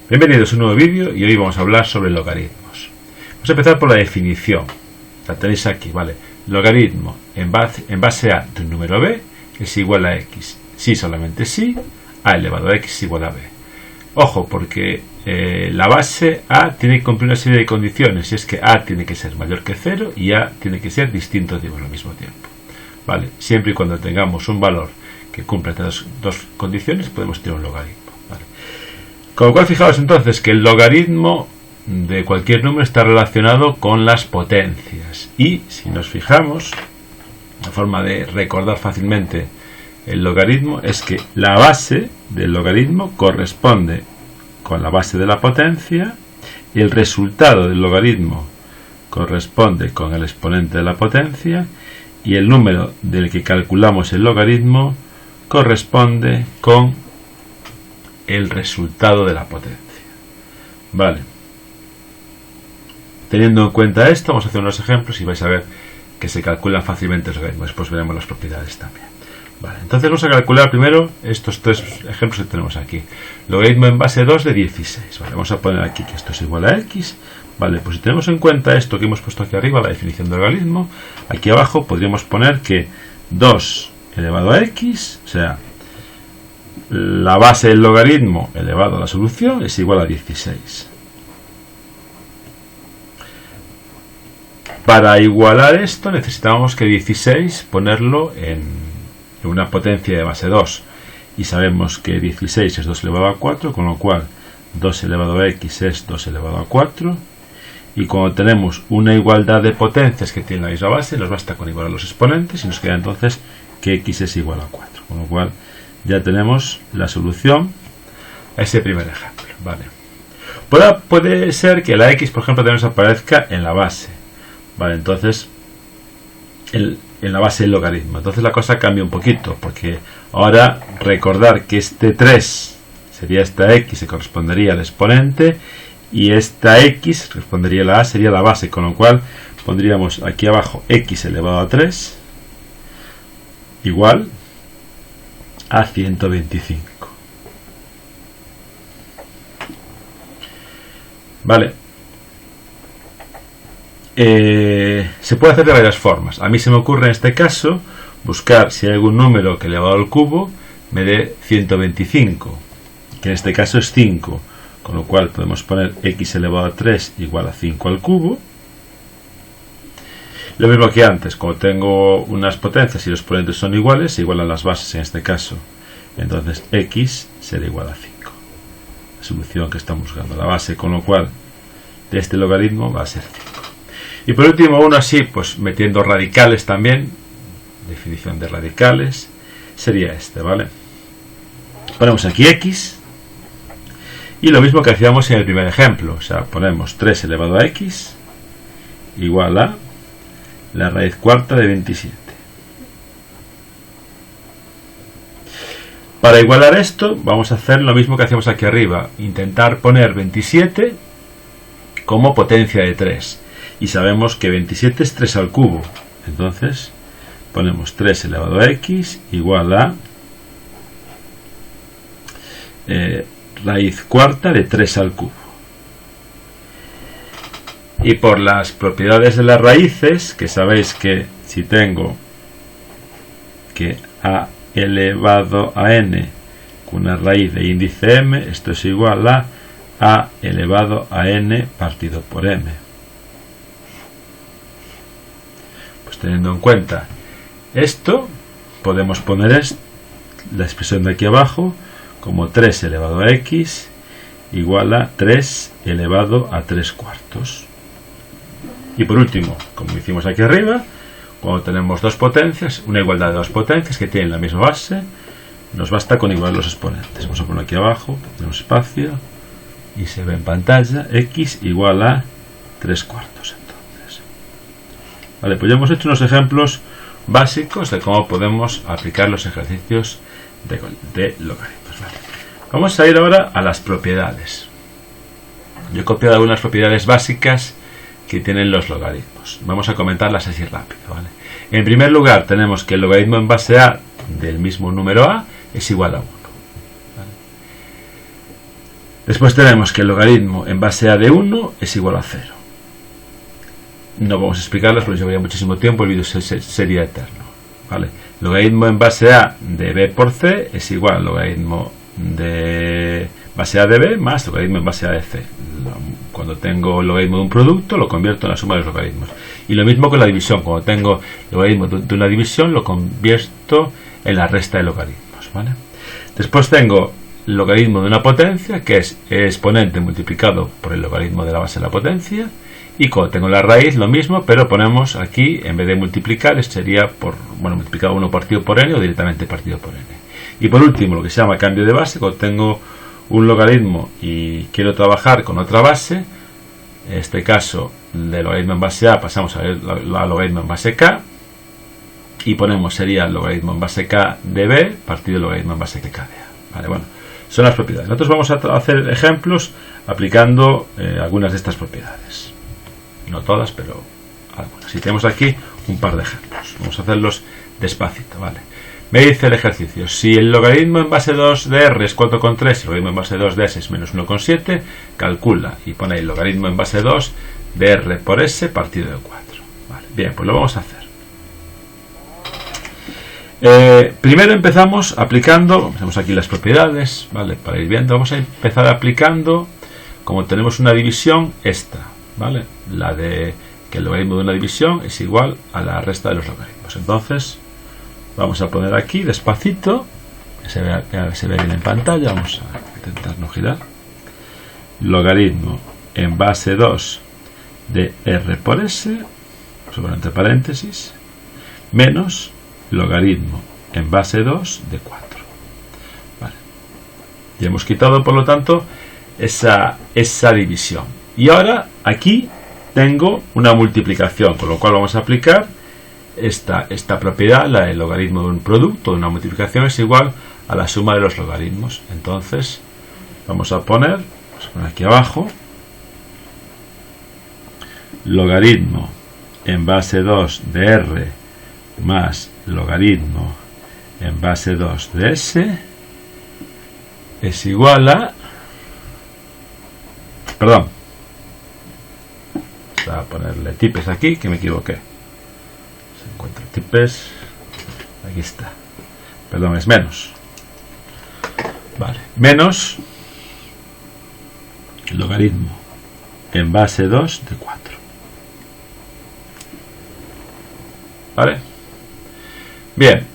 Bienvenidos a un nuevo vídeo y hoy vamos a hablar sobre logaritmos. Vamos a empezar por la definición. La tenéis aquí, ¿vale? Logaritmo en base a de un número b es igual a x. Si solamente si, a elevado a x es igual a b. Ojo, porque la base a tiene que cumplir una serie de condiciones, y es que a tiene que ser mayor que 0 y a tiene que ser distinto de 1 al mismo tiempo. ¿Vale? Siempre y cuando tengamos un valor que cumpla estas dos condiciones, podemos tener un logaritmo. ¿Vale? Con lo cual, fijaos entonces que el logaritmo de cualquier número está relacionado con las potencias. Y si nos fijamos, la forma de recordar fácilmente el logaritmo es que la base del logaritmo corresponde con la base de la potencia y el resultado del logaritmo corresponde con el exponente de la potencia y el número del que calculamos el logaritmo corresponde con el resultado de la potencia. Vale. Teniendo en cuenta esto, vamos a hacer unos ejemplos y vais a ver que se calculan fácilmente los logaritmos. Después veremos las propiedades también. Vale. Entonces vamos a calcular primero estos tres ejemplos que tenemos aquí. Logaritmo en base 2 de 16. Vale. Vamos a poner aquí que esto es igual a x. Vale, pues si tenemos en cuenta esto que hemos puesto aquí arriba, la definición del logaritmo, aquí abajo podríamos poner que 2 elevado a x, o sea, la base del logaritmo elevado a la solución es igual a 16. Para igualar esto necesitamos que 16 ponerlo en una potencia de base 2. Y sabemos que 16 es 2 elevado a 4, con lo cual 2 elevado a x es 2 elevado a 4. Y cuando tenemos una igualdad de potencias que tienen la misma base, nos basta con igualar los exponentes y nos queda entonces que x es igual a 4. Con lo cual ya tenemos la solución a ese primer ejemplo. Vale. Puede ser que la x, por ejemplo, también aparezca en la base. Vale, entonces en la base del logaritmo. Entonces la cosa cambia un poquito, porque ahora recordar que este 3 sería esta x, se correspondería al exponente, y esta x respondería a la a, sería la base, con lo cual pondríamos aquí abajo x elevado a 3 igual a 125. Vale. Se puede hacer de varias formas. A mí se me ocurre en este caso buscar si hay algún número que elevado al cubo me dé 125, que en este caso es 5, con lo cual podemos poner x elevado a 3 igual a 5 al cubo. Lo mismo que antes, cuando tengo unas potencias y los exponentes son iguales, se igualan las bases en este caso. Entonces x será igual a 5. La solución que estamos buscando, la base, con lo cual de este logaritmo va a ser 5. Y por último, uno así, pues metiendo radicales también, definición de radicales, sería este, ¿vale? Ponemos aquí x, y lo mismo que hacíamos en el primer ejemplo, o sea, ponemos 3 elevado a x, igual a la raíz cuarta de 27. Para igualar esto, vamos a hacer lo mismo que hacíamos aquí arriba, intentar poner 27 como potencia de 3. Y sabemos que 27 es 3 al cubo. Entonces ponemos 3 elevado a x igual a raíz cuarta de 3 al cubo. Y por las propiedades de las raíces, que sabéis que si tengo que a elevado a n con una raíz de índice m, esto es igual a elevado a n partido por m. Teniendo en cuenta esto, podemos poner la expresión de aquí abajo como 3 elevado a x igual a 3 elevado a 3 cuartos. Y por último, como hicimos aquí arriba, cuando tenemos dos potencias, una igualdad de dos potencias que tienen la misma base, nos basta con igualar los exponentes. Vamos a poner aquí abajo, tenemos espacio, y se ve en pantalla x igual a 3 cuartos. Vale, pues ya hemos hecho unos ejemplos básicos de cómo podemos aplicar los ejercicios de logaritmos. Vale. Vamos a ir ahora a las propiedades. Yo he copiado algunas propiedades básicas que tienen los logaritmos. Vamos a comentarlas así rápido. ¿Vale? En primer lugar, tenemos que el logaritmo en base a del mismo número a es igual a 1. ¿Vale? Después tenemos que el logaritmo en base a de 1 es igual a 0. No vamos a explicarlas porque llevaría muchísimo tiempo, el vídeo sería eterno, ¿vale? Logaritmo en base a de b por c es igual al logaritmo de base a de b más logaritmo en base a de c. Cuando tengo el logaritmo de un producto, lo convierto en la suma de los logaritmos. Y lo mismo con la división. Cuando tengo el logaritmo de una división, lo convierto en la resta de logaritmos, ¿vale? Después tengo el logaritmo de una potencia, que es el exponente multiplicado por el logaritmo de la base de la potencia. Y cuando tengo la raíz, lo mismo, pero ponemos aquí, en vez de multiplicar, sería multiplicado 1 partido por n o directamente partido por n. Y por último, lo que se llama cambio de base, cuando tengo un logaritmo y quiero trabajar con otra base, en este caso, de logaritmo en base a pasamos a logaritmo en base k, y ponemos sería el logaritmo en base k de b partido el logaritmo en base k de a. ¿Vale? Bueno, son las propiedades. Nosotros vamos a hacer ejemplos aplicando algunas de estas propiedades. No todas, pero algunas. Y tenemos aquí un par de ejemplos. Vamos a hacerlos despacito, ¿vale? Me dice el ejercicio: si el logaritmo en base 2 de r es 4,3 y el logaritmo en base 2 de s es menos 1,7, calcula y pone el logaritmo en base 2 de r por s partido de 4. Vale, bien, pues lo vamos a hacer. Primero empezamos aplicando, tenemos aquí las propiedades, ¿vale? Para ir viendo, vamos a empezar aplicando, como tenemos una división, esta, ¿vale? La de que el logaritmo de una división es igual a la resta de los logaritmos. Entonces, vamos a poner aquí despacito, que se ve bien en pantalla. Vamos a intentar no girar. Logaritmo en base 2 de r por s, sobre entre paréntesis, menos logaritmo en base 2 de 4. Vale. Y hemos quitado, por lo tanto, esa división. Y ahora aquí tengo una multiplicación, con lo cual vamos a aplicar esta propiedad, la del logaritmo de un producto de una multiplicación es igual a la suma de los logaritmos. Entonces vamos a poner aquí abajo logaritmo en base 2 de r más logaritmo en base 2 de s es igual a, perdón, voy a ponerle tipes aquí, que me equivoqué. Se encuentra tipes, aquí está, perdón, es menos, vale, menos logaritmo en base 2 de 4. ¿Vale? Bien,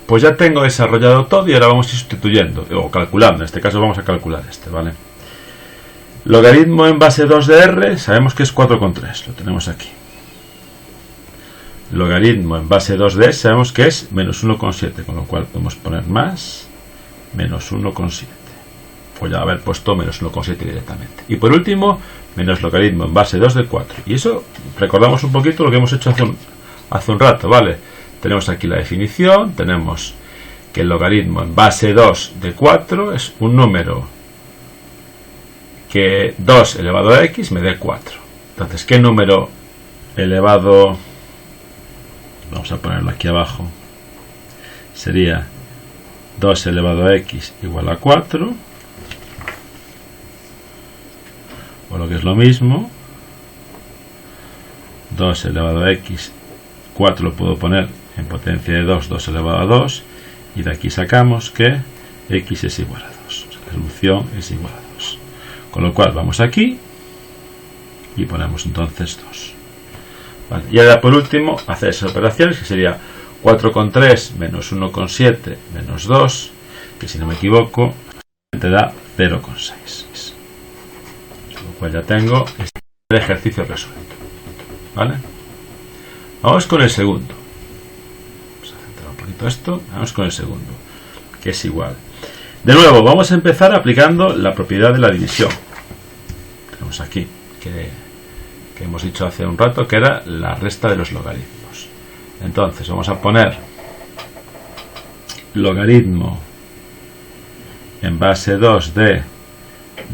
pues ya tengo desarrollado todo y ahora vamos a ir sustituyendo, o calculando. En este caso vamos a calcular ¿vale? Logaritmo en base 2 de r, sabemos que es 4,3, lo tenemos aquí. Logaritmo en base 2 de s, sabemos que es menos 1,7, con lo cual podemos poner más menos 1,7. Voy a haber puesto menos 1,7 directamente. Y por último, menos logaritmo en base 2 de 4. Y eso, recordamos un poquito lo que hemos hecho hace un rato, ¿vale? Tenemos aquí la definición, tenemos que el logaritmo en base 2 de 4 es un número que 2 elevado a x me dé 4. Entonces, ¿qué número elevado? Vamos a ponerlo aquí abajo. Sería 2 elevado a x igual a 4. O lo que es lo mismo, 2 elevado a x, 4 lo puedo poner en potencia de 2, 2 elevado a 2, y de aquí sacamos que x es igual a 2. O sea, la solución es igual a 2. Con lo cual vamos aquí y ponemos entonces 2. Vale. Y ahora por último hacer esas operaciones, que sería 4,3 menos 1,7 menos 2, que si no me equivoco te da 0,6. Con lo cual ya tengo el ejercicio resuelto. ¿Vale? Vamos con el segundo. Vamos a centrar un poquito esto. Vamos con el segundo, que es igual. De nuevo, vamos a empezar aplicando la propiedad de la división. Tenemos aquí que hemos dicho hace un rato que era la resta de los logaritmos. Entonces vamos a poner logaritmo en base 2 de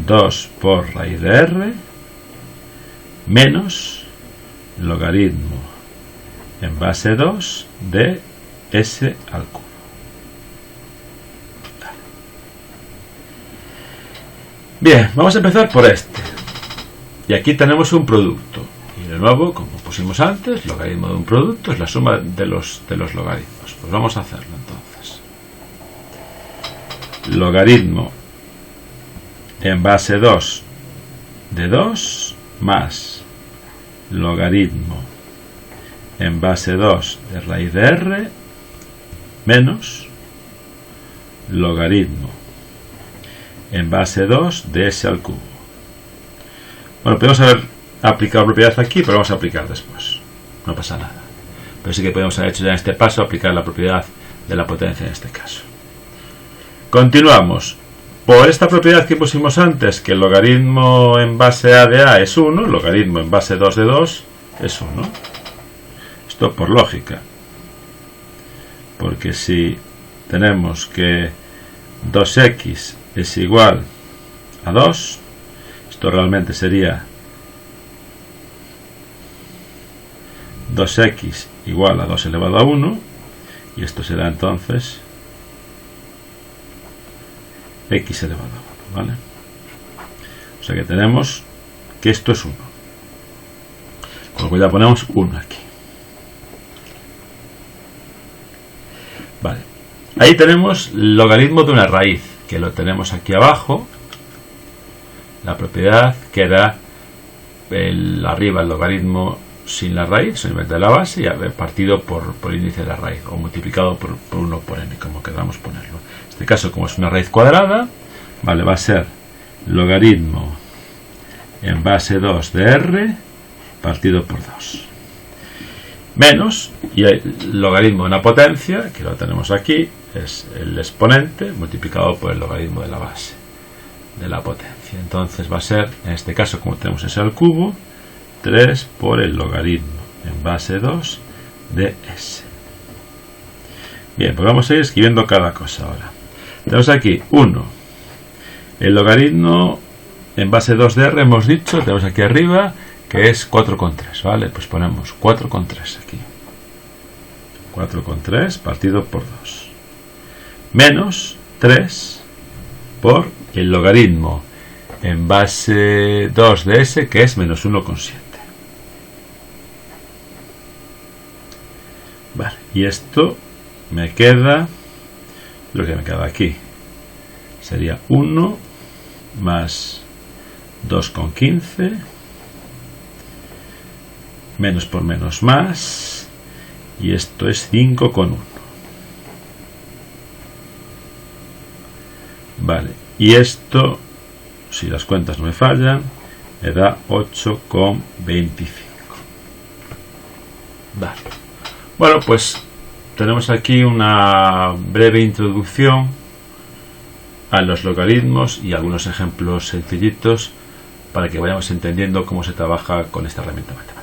2 por raíz de r menos logaritmo en base 2 de s al cubo. Bien, vamos a empezar por este. Y aquí tenemos un producto. Y de nuevo, como pusimos antes, logaritmo de un producto es la suma de los logaritmos. Pues vamos a hacerlo entonces. Logaritmo en base 2 de 2 más logaritmo en base 2 de raíz de r menos logaritmo en base 2 de s al cubo. Bueno, podemos haber aplicado propiedad aquí, pero vamos a aplicar después. No pasa nada. Pero sí que podemos haber hecho ya en este paso aplicar la propiedad de la potencia en este caso. Continuamos. Por esta propiedad que pusimos antes, que el logaritmo en base a de a es 1, logaritmo en base 2 de 2 es 1. Esto por lógica. Porque si tenemos que 2x es igual a 2, esto realmente sería 2x igual a 2 elevado a 1, y esto será entonces x elevado a 1, ¿vale? O sea que tenemos que esto es 1. Con lo cual ya ponemos 1 aquí. Vale. Ahí tenemos logaritmo de una raíz, que lo tenemos aquí abajo. La propiedad que era arriba el logaritmo sin la raíz, a nivel de la base, y partido por el índice de la raíz, o multiplicado por 1 por n, como queramos ponerlo. En este caso, como es una raíz cuadrada, vale, va a ser logaritmo en base 2 de r partido por 2. Menos, y el logaritmo de una potencia, que lo tenemos aquí, es el exponente multiplicado por el logaritmo de la base de la potencia. Entonces va a ser, en este caso, como tenemos s al cubo, 3 por el logaritmo en base 2 de s. Bien, pues vamos a ir escribiendo cada cosa ahora. Tenemos aquí 1. El logaritmo en base 2 de r, hemos dicho, tenemos aquí arriba, que es 4,3, ¿vale? Pues ponemos 4,3 aquí. 4,3 partido por 2. Menos 3 por el logaritmo en base 2 de s, que es menos 1,7. Vale, y esto me queda, lo que me queda aquí sería 1 más 2,15 menos por menos más, y esto es 5,1. Vale, y esto, si las cuentas no me fallan, me da 8,25. Vale. Bueno, pues tenemos aquí una breve introducción a los logaritmos y algunos ejemplos sencillitos para que vayamos entendiendo cómo se trabaja con esta herramienta matemática.